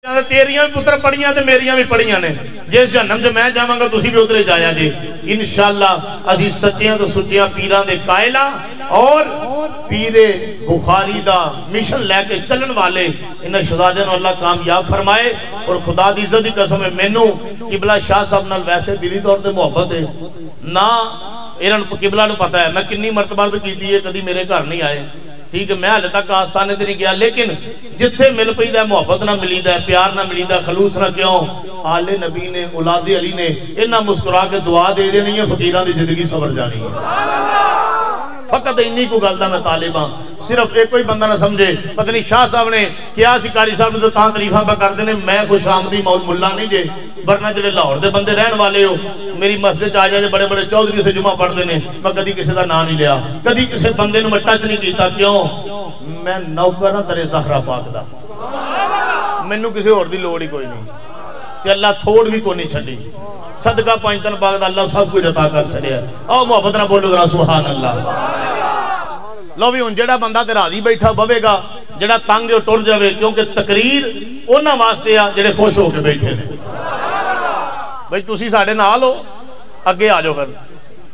تیریاں بھی پتر پڑھیاں تے میریاں بھی پڑھیاں نے جس جہنم جو میں جاواں گا تسی بھی ادھر جایا جی انشاءاللہ اسی سچیاں تو سچیاں پیراں دے قائلہ اور پیر بخاری دا مشن لے کے چلن والے انہیں شہزادے نو اللہ کامیاب فرمائے اور خدا دی عزت دی قسم ہے مینوں قبلہ شاہ صاحب نال ویسے دلی طور تے محبت ہے نہ انہاں قبلہ نو پتہ ہے میں کنی مرتبہ تو کیتی ہے کدی میرے گھر نہیں آئے ٹھیک ہے میں حالے تک آستانے تے نہیں گیا لیکن جتھے مل پئی دا محبت نہ ملی دا پیار نہ ملی دا خلوص نہ کیوں آل نبی نے اولاد علی نے انہاں مسکرا کے دعا دے دے نہیں ہے فقیراں دی زندگی سبر جانی ہے فقط انہی کو گلدہ میں طالب ہاں صرف ایک کوئی بندہ نہ سمجھے پتہ نہیں شاہ صاحب نے کیا سکاری صاحب نے تو تاں تریفاں پہ کر دینے میں خوش آمدی مول ملا نہیں جے ورنہ جڑے لاہور دے بندے رہن والے ہو میری مسجد آ جائے بڑے بڑے چودھری سے جمعہ پڑھ دینے میں کدی کسی دا نام نہیں لیا کدی کسی بندے نے میں ٹچ نہیں کیتا کیوں میں نوکر نہ ترے زہرہ پاک دا میں کسی اور دی لوڑ ہی کوئی نہیں کہ اللہ تھوڑ بھی کو نہیں چھڑی صدقہ پانچتن باغ دا اللہ سب کچھ عطا کر چھڑیا آؤ محبت نہ بولو ذرا سبحان اللہ لو بھی ان جڑا بندہ تے راضی بیٹھا بوے گا جڑا تنگ جو ٹر جاوے کیونکہ تقریر انہاں واسطے آ جڑے خوش ہو کے بیٹھے نے بھئی تسی ساڑھے نال ہو اگے آ جاؤ پھر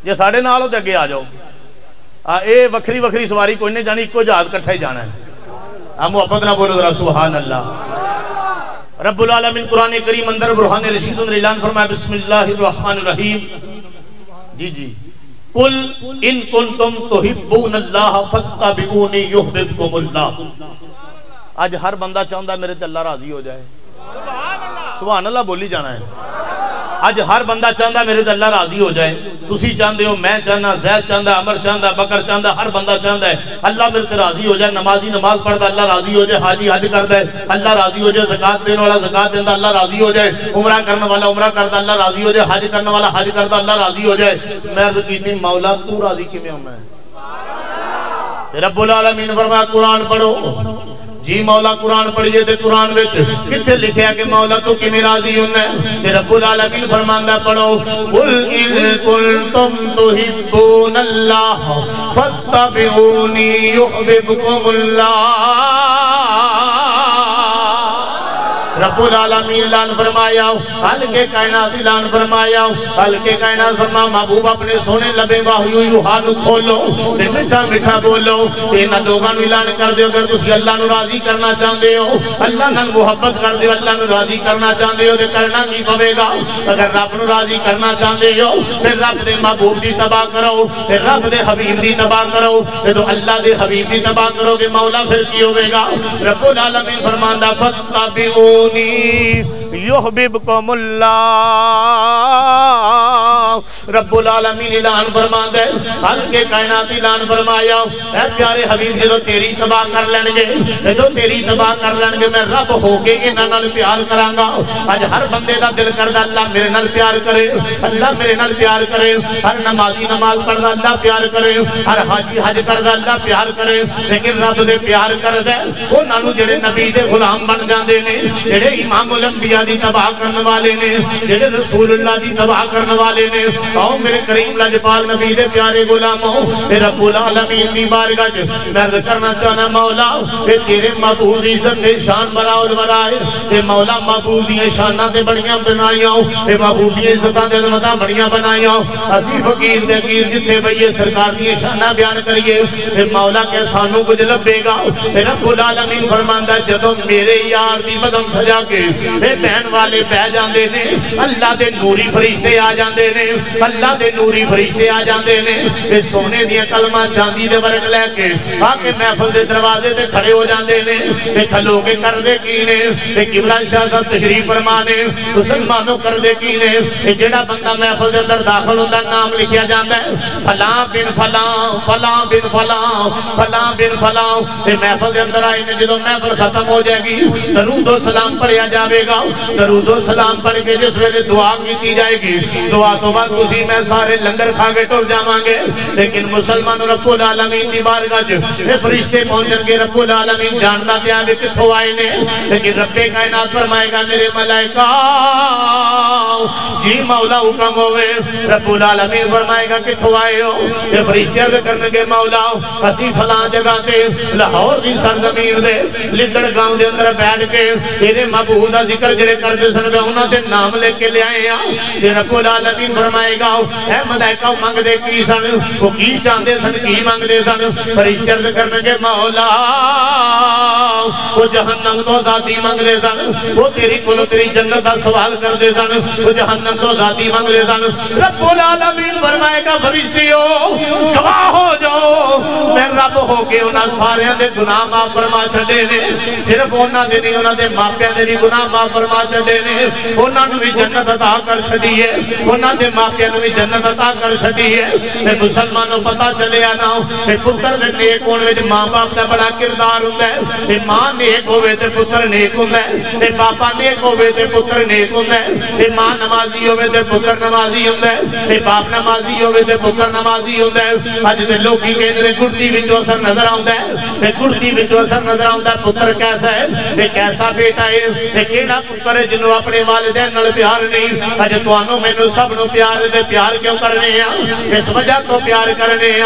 جے ساڑھے نال ہو تے اگے آ جاؤ اے وکھری وکھری سواری کوئی نہیں جانی کو جہاز کٹھا ہی جانا ہے محبت نہ بولو ذرا سبحان اللہ رب العالمین قرآن کریم اندر برہان رشید اندر اعلان فرمایا بسم اللہ الرحمن الرحیم جی جی قل ان کنتم تحبون اللہ فاتبعونی یحببکم اللہ آج ہر بندہ چاہتا ہے میرے تے اللہ راضی ہو جائے سبحان اللہ بولی جانا ہے آج ہر بندہ چاہتا ہے میرے تے اللہ راضی ہو جائے تسی چاہتے ہو میں چاہنا زید چاہتا ہے عمر چاہتا ہے بکر چاہتا ہے ہر بندہ چاہتا ہے اللہ میرے تے راضی ہو جائے نمازی نماز پڑھتا اللہ راضی ہو جائے حاجی حج کرتا ہے اللہ راضی ہو جائے زکاة دینے والا زکاة دینا اللہ راضی ہو جائے عمرہ کرنے والا عمرہ کرتا اللہ راضی ہو جائے حج کرنے والا حج کرتا اللہ راضی ہو جائے میں عرض کی تھی مولا تو راضی کیوں ہوں میں رب العالمین فرمایا قرآن پڑھو جی مولا قرآن پڑھئے دے قرآن وچ کتے لکھے کہ مولا تو کی راضی ہونا ہے رب العالمین فرماندہ پڑھو قل ان کنتم تحبون اللہ فاتبعونی یحببکم اللہ رب العالمین اعلان فرمایا حل کے کائنات اعلان فرمایا حل کے کائنات فرما محبوب اپنے سونے لبے واہیو یوحانو کھولو مٹھا مٹھا بولو اینا لوگانو اعلان کر دیو اگر تسی اللہ نو راضی کرنا چاہتے ہو اللہ نال محبت کر دیو اللہ نو راضی کرنا چاہتے ہو دے کرنا کی پوے گا اگر رب نو راضی کرنا چاہتے ہو پھر رب دے محبوب دی تباہ کرو پھر رب دے حبیب دی تباہ کرو پھر تو اللہ دے حبیب دی تباہ کرو گے مولا پھر کی ہوئے گا رب العالمین فرماندہ فاتبعونی یحببکم اللہ رب العالمین اعلان فرمان دے حل کے کائنات اعلان فرمایا اے پیارے حبیب جدو تیری تباہ کر لینگے جدو تیری تباہ کر لینگے میں رب ہو کے انہاں نال پیار کرانگا آج ہر بندے دا دل کردہ اللہ میرے نال پیار کرے اللہ میرے نال پیار کرے ہر نمازی نماز پڑھدا اللہ پیار کرے ہر حاجی حج کردہ اللہ پیار کرے لیکن رب دے پیار کردہ وہ نالو جڑے نبی دے غلام بن جاندے نے جڑے امام الانبیاء دی تباہ کرنے والے نے جڑے رسول اللہ دی تباہ کرنے والے نے آؤ میرے کریم لاجپال نبی دے پیارے غلاموں رب العالمین دی بارگاہ میں عرض کرنا چاہنا مولا اے تیرے محبوب دی عزت دے شان برا اور برائے اے مولا محبوب دی شانہ دے بڑیاں بنائیاں اے محبوب دی عزتاں دے عظمتاں بڑیاں بنائیاں اسی فقیر دے گیر جتے بھئیے سرکار دی شانہ بیان کریے اے مولا کے سانوں کچھ لبے گا اے رب العالمین فرماندہ جدو میرے یار دی بدم سجا کے اے بہن والے بہ جاندے نے اللہ دے نوری فرشتے آ جاندے نے اللہ دے نوری فرشتے آ جاندے نے اے سونے دیا کلمہ چاندی دے ورگ لے کے آکے محفل دے دروازے دے کھڑے ہو جاندے نے اے کھلو کے کر دے کینے اے قبلہ شاہ صاحب تشریف فرمانے مسلمانوں کر دے کینے اے جڑا بندہ محفل دے اندر داخل ہوتا نام لکھیا جاندہ ہے فلاں بن فلاں فلاں بن فلاں فلاں بن فلاں اے محفل دے اندر آئے نے جدو محفل ختم ہو جائے گی درود و سلام پڑھیا جاوے گا درود و سلام پڑھ کے جس ویلے دعا کی جائے گی دعا تو بعد اسی میں سارے لنگر کھا کے ٹر جاواں گے لیکن مسلمان رب العالمین دی بارگاہ اے فرشتے پہنچن گے رب العالمین جاننا پیا وے کتھوں آئے نے لیکن رب کائنات فرمائے گا میرے ملائکہ جی مولا حکم ہوئے رب العالمین فرمائے گا کتھوں آئے ہو یہ فرشتے عرض کرنے کے مولا اسی فلاں جگہ تے لاہور دی سرزمین دے لدڑ گاؤں دے اندر بیٹھ کے تیرے محبوب دا ذکر جڑے کردے سن پے انہاں دے نام لے کے لے آئے ہیں تے رب العالمین فرمائے گا اے ملائکہ منگ دے کی سن وہ کی چاہندے سن کی منگ دے سن فرشتے عرض کرنے کے مولا وہ جہنم تو ذاتی منگ دے سن وہ تیری کلو تیری جنت دا سوال کر دے سن وہ جہنم تو ذاتی منگ دے سن رب العالمین فرمائے گا فرشتیو گواہ ہو جاؤ میں رب ہو کے انہاں سارے دے گناہ معاف فرما چھڑے نے صرف انہاں دے نہیں انہاں دے ماپیاں دے بھی گناہ معاف فرما چھڑے نے انہاں نو بھی جنت عطا کر چھڑی ہے انہاں دے ماپیاں نو بھی جنت عطا کر چھڑی ہے اے مسلمانوں پتہ چلے آنا اے پتر دے نیک ہونے وچ ماں باپ دا بڑا کردار ہوندا ہے اے ماں نیک ہوے تے پتر نیک ہوندا ہے اے باپا نیک ہوے تے پتر نیک ہوندا ہے اے ماں نمازی ہوے تے پتر نمازی ہوندا ہے اے باپ نمازی ہوے تے پتر نمازی ہوندا ہے اج تے لوکی کہندے گڑتی وچوں اثر نظر آوندا ہے اے گڑتی وچوں اثر نظر آوندا ہے پتر کیسا ہے اے کیسا بیٹا ہے اے کیڑا پتر ہے جنوں اپنے والدین نال پیار نہیں اج تانوں مینوں سب نوں پیار دے پیار کیوں کرنے ہیں اس وجہ تو پیار کرنے ہیں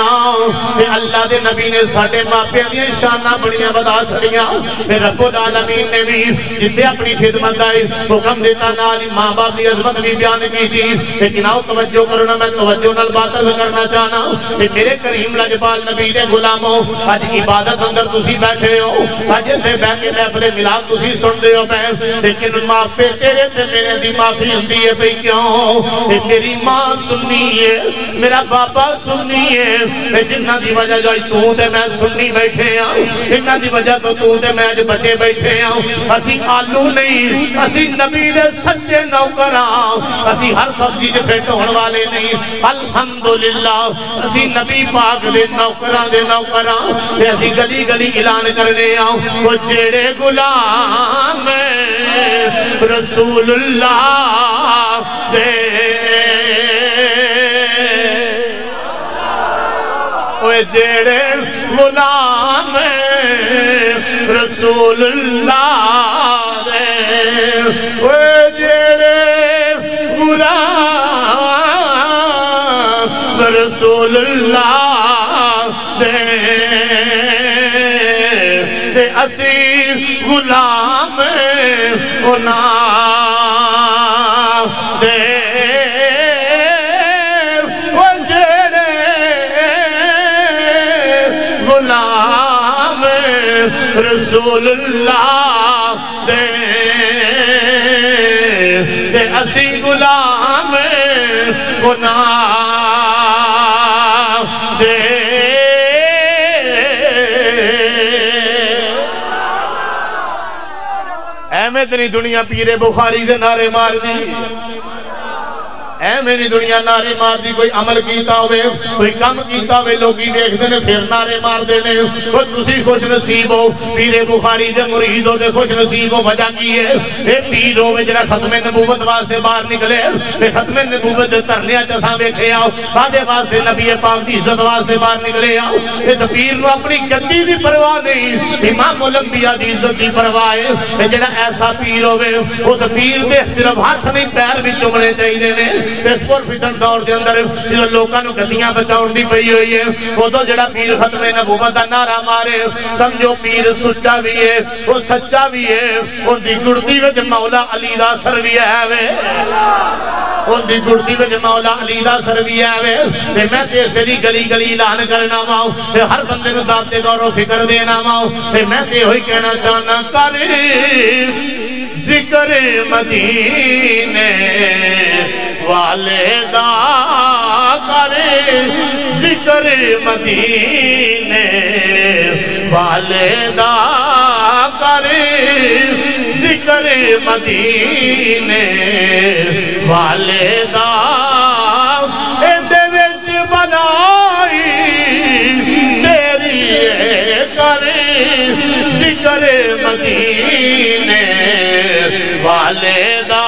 اے اللہ دے نبی نے ساڈے ماپیاں دی شاناں بڑیاں بتا چھڑیاں اے رب العالمین نے بھی جتھے اپنی خدمت آئی حکم دیتا نال ماں باپ دی عظمت بھی بیان کی تھی لیکن آؤ توجہ کرنا میں توجہ نال بات کرنا چاہنا کہ میرے کریم لجپال نبی دے غلاموں آج عبادت اندر تسی بیٹھے ہو آج تے بیٹھ کے محفل میلاد تسی سن دے ہو میں لیکن ماں پہ تیرے تے میرے دی معافی ہوندی ہے بھئی کیوں اے میری ماں سنی ہے میرا باپا سنی ہے اے جنہ دی وجہ جو تو تے میں سنی بیٹھے ہیں جنہ دی وجہ تو تے میں جو بچے بیٹھے ہیں اسی آلو نہیں اسی نبی دے سچے نوکراں اسی ہر سبزی دے فٹ ہون والے نہیں الحمدللہ اسی نبی پاک دے نوکراں تے اسی گلی گلی اعلان کرنے آؤں وہ جڑے غلام رسول اللہ دے وہ جڑے غلام رسول اللہ دے وہ جڑے غلام رسول اللہ دے اسی غلام انہاں دے وہ جڑے غلام رسول اللہ دے اسی غلام انہاں دے احمد نہیں دنیا پیرے بخاری دے نعرے مار دی اے میری دنیا نعرے مار دی کوئی عمل کیتا ہوئے کوئی کم کیتا ہوئے لوگی دیکھ دینے پھر نعرے مار دینے وہ تسی خوش نصیب ہو پیر بخاری دے مرید ہو دے خوش نصیب ہو وجہ کی ہے اے پیر ہوئے جنہ ختم نبوت واسطے باہر نکلے اے ختم نبوت دے ترنیا جساں بیکھے آؤ آدھے واسطے نبی پاک دی عزت واسطے باہر نکلے آؤ اس پیر نو اپنی گدی دی پرواہ نہیں امام الانبیاء دی عزت دی پرواہ ہے اے جنہ ایسا پیر ہوئے اس پیر دے صرف ہاتھ نہیں پیر بھی چمڑے چاہیے نے اس پر فتن دور دے اندر جو لوگاں نو گدیاں بچاؤن دی پئی ہوئی ہے وہ تو جڑا پیر ختم نبوت دا نعرہ مارے سمجھو پیر سچا بھی ہے وہ سچا بھی ہے ان دی گڑتی وچ مولا علی دا سر بھی ہے وے ان دی گڑتی وچ مولا علی دا سر بھی ہے وے تے میں تے سری گلی گلی اعلان کرنا ماؤ تے ہر بندے نو داد تے غور و فکر دینا ماؤ تے میں تے ہوئی کہنا چاہنا کرے ذکر مدینے والدہ کرے ذکر مدینے والدہ کرے ذکر مدینے والدہ اندے وچ بنائی تیری کرے ذکر مدینے والدہ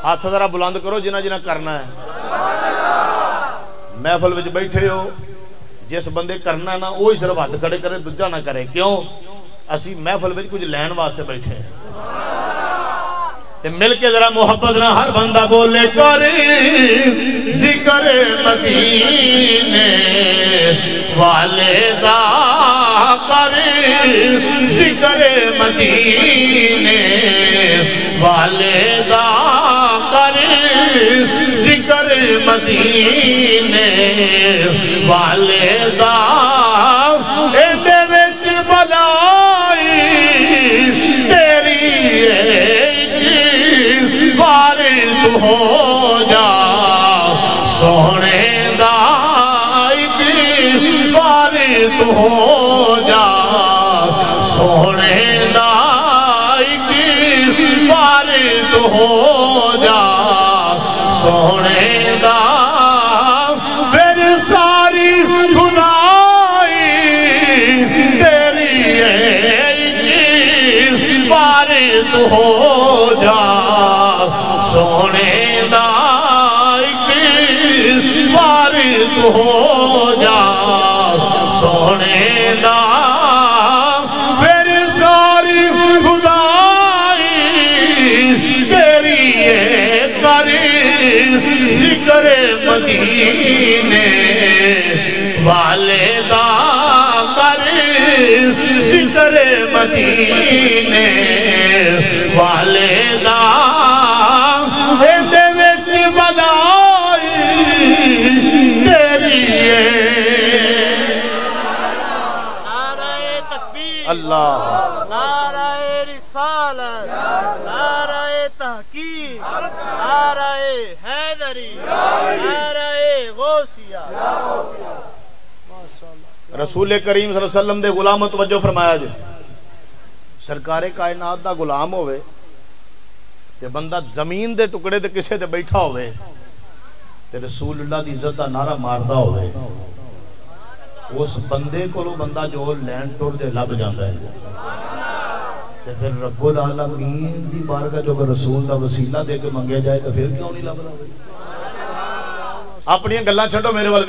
ہاتھ ذرا بلند کرو جنہ جنہ کرنا ہے محفل وچ بیٹھے ہو جس بندے کرنا نا وہی صرف ہاتھ کھڑے کرے دوجا نہ کرے کیوں اسی محفل وچ کچھ لین واسطے بیٹھے ہیں مل کے ذرا محبت نہ ہر بندہ بولے کر ذکر مدینے والے دا، کر ذکر مدینے والے دا، کر ذکر مدینے والے دا، ایندے وچ بلائی تیری وارث ہو جا سونے دا، وارث ہو جا سونے دا، وارث ہو جا سونے دا، پھر ساری خدائی تیری وارث ہو جا سونے دا، وارث ہو جا سونے دا، پھر ساری خدائی تیری کر ذکر مدینے والے دا، کر ذکر مدینے والے دا، ایندے وچ بلائی تیری نعرہ تکبیر، اللہ، نعرہ رسالت، نعرہ تحقیق، نعرہ حیدری، نعرہ غوثیہ۔ رسول کریم صلی اللہ علیہ وسلم دے غلام توجہ فرمایا جی، سرکار کائنات دا غلام ہوئے تے بندہ زمین دے ٹکڑے تے کسے تے بیٹھا ہوئے تے رسول اللہ دی عزت دا نعرہ ماردا ہوئے، اس بندے کو بندہ جو لین ٹوڑ دے لب جاندا ہے تے پھر رب العالمین دی بارگاہ جو رسول دا وسیلہ دے کے منگے جائے تو پھر کیوں نہیں لب رہا؟ اپنی گلاں چھڈو میرے وال